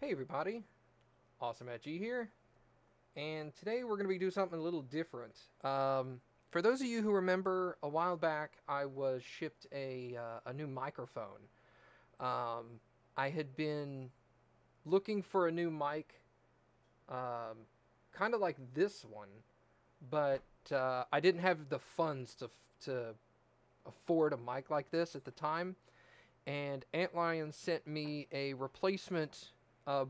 Hey everybody, Awesome at G here, and today we're going to be doing something a little different. For those of you who remember, a while back I was shipped a new microphone. I had been looking for a new mic, kind of like this one, but I didn't have the funds to afford a mic like this at the time, and Antlion sent me a replacement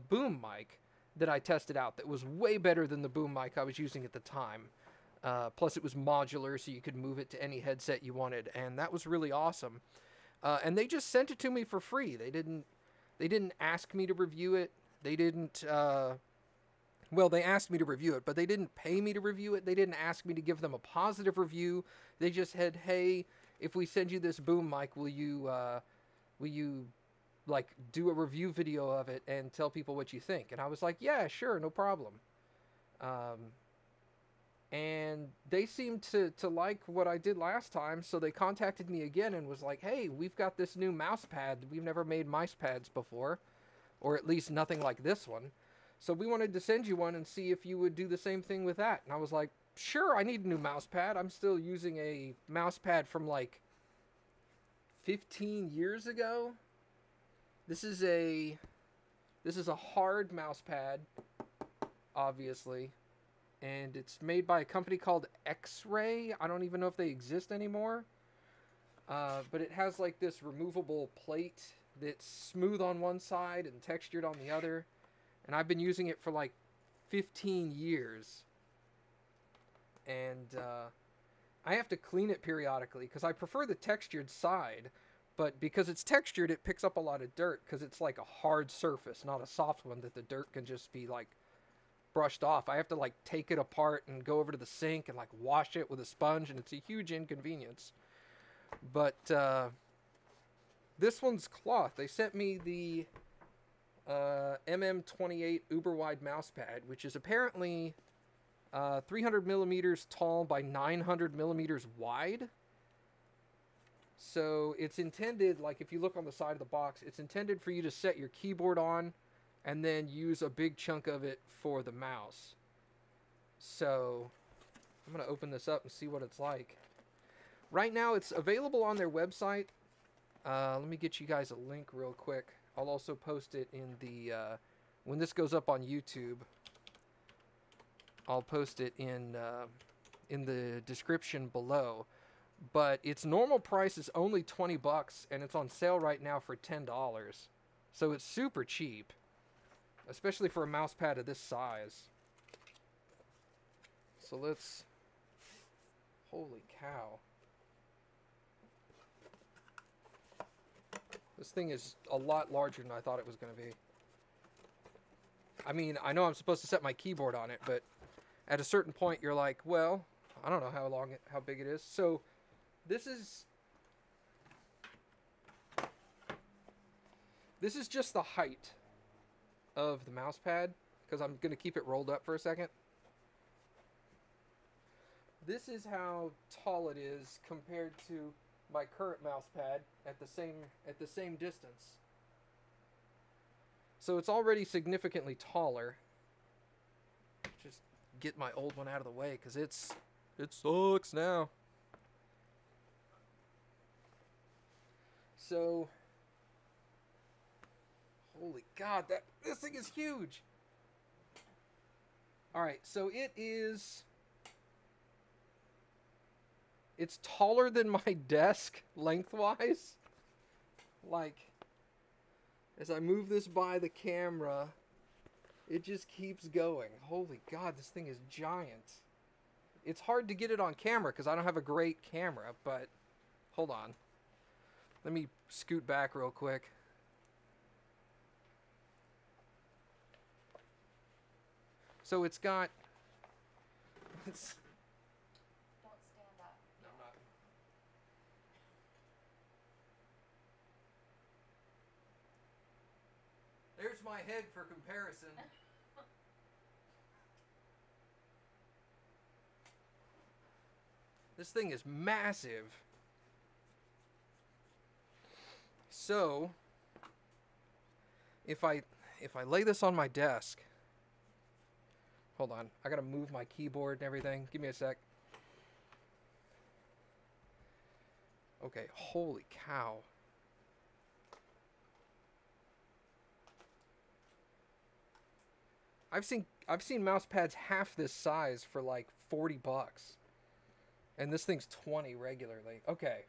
boom mic that I tested out that was way better than the boom mic I was using at the time. Plus, it was modular, so you could move it to any headset you wanted, and that was really awesome. And they just sent it to me for free. They didn't ask me to review it. They didn't. Well, they asked me to review it, but they didn't pay me to review it. They didn't ask me to give them a positive review. They just said, "Hey, if we send you this boom mic, will you like do a review video of it and tell people what you think?" And I was like, "Yeah, sure, no problem." And they seemed to like what I did last time, so they contacted me again and was like, "Hey, we've got this new mouse pad. We've never made mouse pads before, or at least nothing like this one. So we wanted to send you one and see if you would do the same thing with that." And I was like, "Sure, I need a new mouse pad. I'm still using a mouse pad from like 15 years ago. This is a hard mouse pad, obviously, and it's made by a company called X-Ray. I don't even know if they exist anymore. But it has like this removable plate that's smooth on one side and textured on the other. And I've been using it for like 15 years. And I have to clean it periodically because I prefer the textured side. But because it's textured, it picks up a lot of dirt because it's like a hard surface, not a soft one that the dirt can just be like brushed off. I have to like take it apart and go over to the sink and like wash it with a sponge, and it's a huge inconvenience. But this one's cloth. They sent me the MM-28 uber wide mouse pad, which is apparently 300 millimeters tall by 900 millimeters wide. So it's intended, like if you look on the side of the box, it's intended for you to set your keyboard on and then use a big chunk of it for the mouse. So I'm going to open this up and see what it's like. Right now it's available on their website. Let me get you guys a link real quick. I'll also post it in the, when this goes up on YouTube, I'll post it in the description below. But its normal price is only 20 bucks, and it's on sale right now for $10. So it's super cheap, especially for a mouse pad of this size. So let's, holy cow. This thing is a lot larger than I thought it was going to be. I mean, I know I'm supposed to set my keyboard on it, but at a certain point you're like, well, I don't know how big it is. So this is just the height of the mouse pad, because I'm going to keep it rolled up for a second. This is how tall it is compared to my current mouse pad at the same distance. So it's already significantly taller. Just get my old one out of the way because it sucks now. So, holy God, this thing is huge. All right, so it's taller than my desk lengthwise. Like, as I move this by the camera, it just keeps going. Holy God, this thing is giant. It's hard to get it on camera because I don't have a great camera, but hold on. Let me scoot back real quick. So it's got... Don't stand up. No, I'm not. There's my head for comparison. This thing is massive. So, if I if I lay this on my desk, hold on, I gotta move my keyboard and everything. Give me a sec. Okay, holy cow. I've seen mouse pads half this size for like $40. And this thing's 20 regularly. Okay.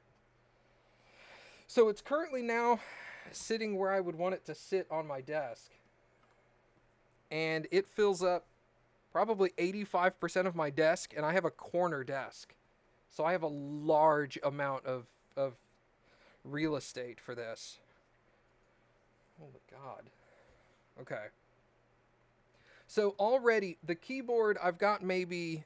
So it's currently now sitting where I would want it to sit on my desk. And it fills up probably 85% of my desk, and I have a corner desk. So I have a large amount of real estate for this. Oh my god. Okay. So already, the keyboard, I've got maybe,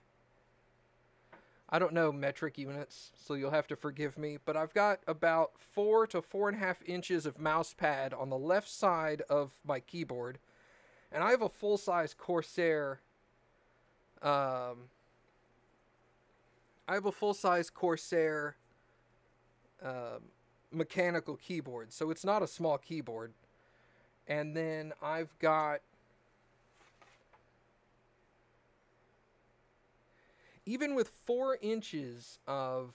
I don't know metric units, so you'll have to forgive me, but I've got about 4 to 4.5 inches of mouse pad on the left side of my keyboard, and I have a full-size Corsair, mechanical keyboard, so it's not a small keyboard. And then I've got, even with 4 inches of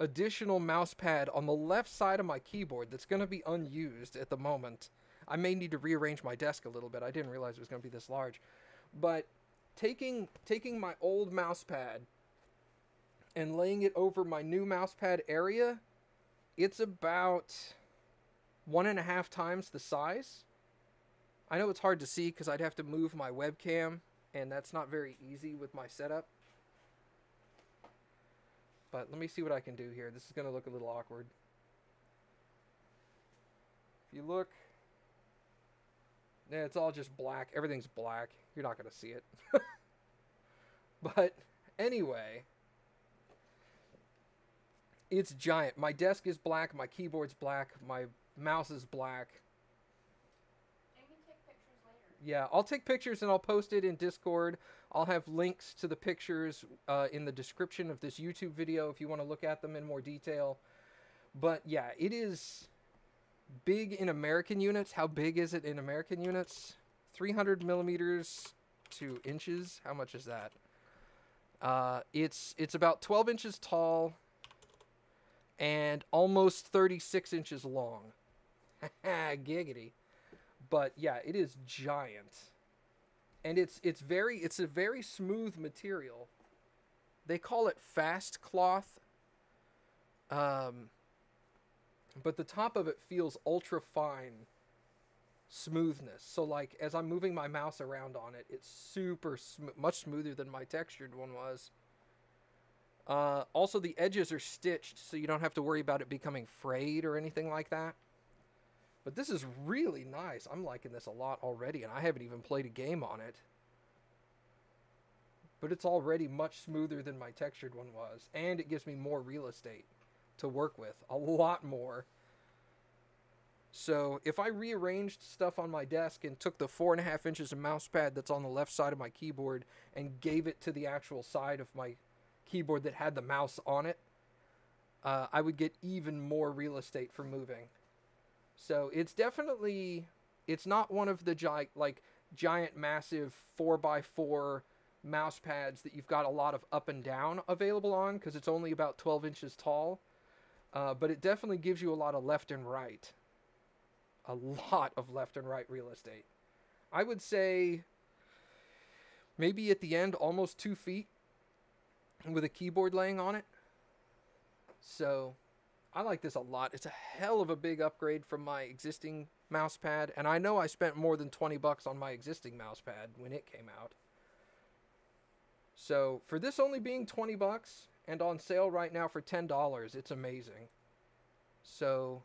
additional mouse pad on the left side of my keyboard that's going to be unused at the moment. I may need to rearrange my desk a little bit. I didn't realize it was going to be this large. But taking my old mouse pad and laying it over my new mouse pad area, it's about 1.5 times the size. I know it's hard to see because I'd have to move my webcam, and that's not very easy with my setup. But let me see what I can do here. This is going to look a little awkward. If you look, yeah, it's all just black. Everything's black. You're not going to see it. But anyway, it's giant. My desk is black. My keyboard's black. My mouse is black. You can take pictures later. Yeah, I'll take pictures and I'll post it in Discord. I'll have links to the pictures in the description of this YouTube video if you want to look at them in more detail. But yeah, it is big in American units. How big is it in American units? 300 millimeters to inches. How much is that? It's about 12 inches tall and almost 36 inches long. Giggity. But yeah, it is giant. And it's a very smooth material. They call it fast cloth. But the top of it feels ultra fine smoothness. So like as I'm moving my mouse around on it, it's super much smoother than my textured one was. Also the edges are stitched, so you don't have to worry about it becoming frayed or anything like that. But this is really nice. I'm liking this a lot already, and I haven't even played a game on it. But it's already much smoother than my textured one was, and it gives me more real estate to work with. A lot more. So if I rearranged stuff on my desk and took the 4.5 inches of mouse pad that's on the left side of my keyboard and gave it to the actual side of my keyboard that had the mouse on it, I would get even more real estate for moving. So it's definitely, it's not one of the giant massive 4x4 mouse pads that you've got a lot of up and down available on, because it's only about 12 inches tall. But it definitely gives you a lot of left and right. A lot of left and right real estate. I would say maybe at the end almost 2 feet with a keyboard laying on it. So I like this a lot. It's a hell of a big upgrade from my existing mouse pad, and I know I spent more than $20 on my existing mouse pad when it came out. So for this only being $20 and on sale right now for $10, it's amazing. So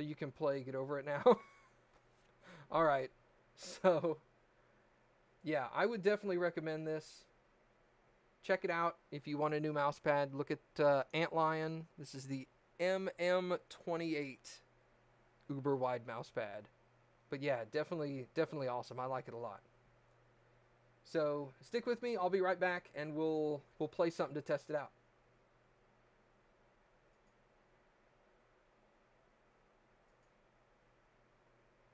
you can play Get Over It Now. All right. So yeah, I would definitely recommend this. Check it out if you want a new mouse pad. Look at Antlion. This is the MM-28 uber wide mouse pad. But yeah, definitely awesome. I like it a lot. So stick with me. I'll be right back, and we'll play something to test it out.